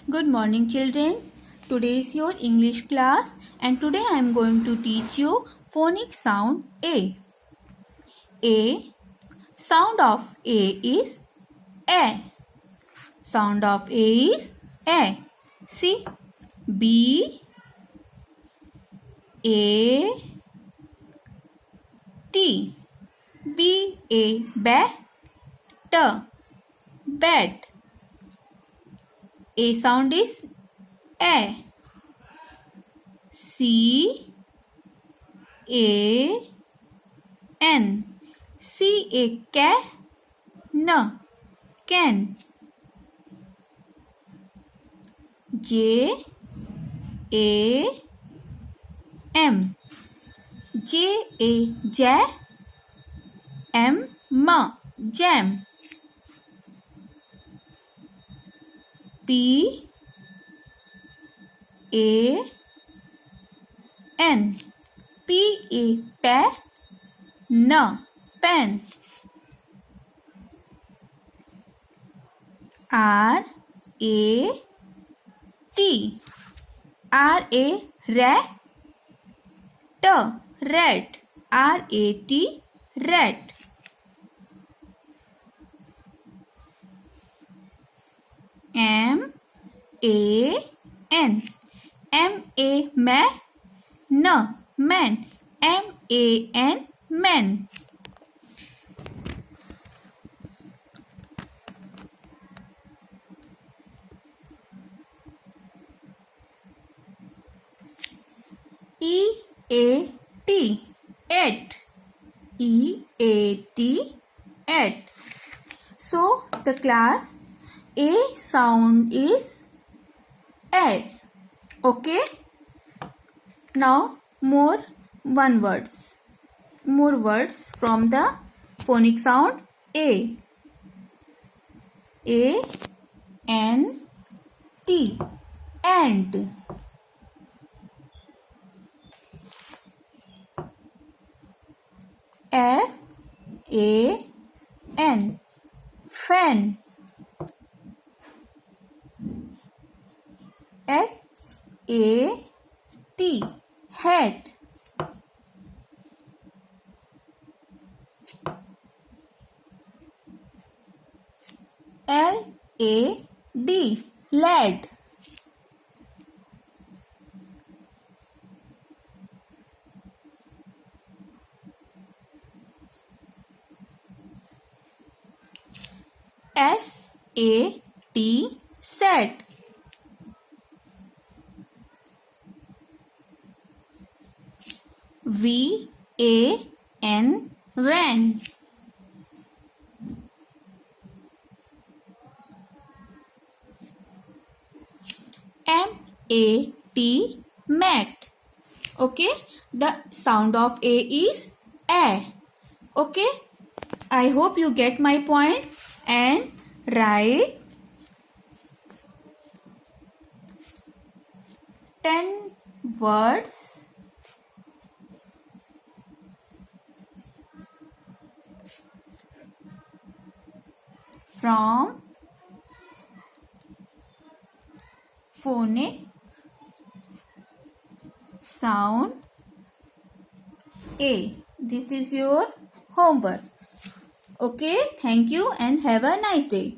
Good morning children. Today is your English class and today I am going to teach you phonic sound A. A. Sound of A is A. Sound of A is A. See. B. A. T. B. A. Bat. T. Bat. A sound is A. C. A. N. C. A. Can. Can. J. A. M. J. A. M. Jam. P. A. N. P. A. Pen. R. A. T. R. A. Rat. Rat. R. A. T. Rat. M. A. N. M. A. Man. Man. M. A. N. Man. E. A. T. Et. E. A. T. Et. So the class A sound is A. Okay. Now more words from the phonic sound A. A. N. T. And. F. A. N. Fan. H. A. T. Hat. L. A. D. Lad. S. A. T. Set. V. A. N. Van. M. A. T. Mat. Okay, the sound of A is A. Okay, I hope you get my point and write 10 words from phonic sound A. This is your homework. Okay, thank you and have a nice day.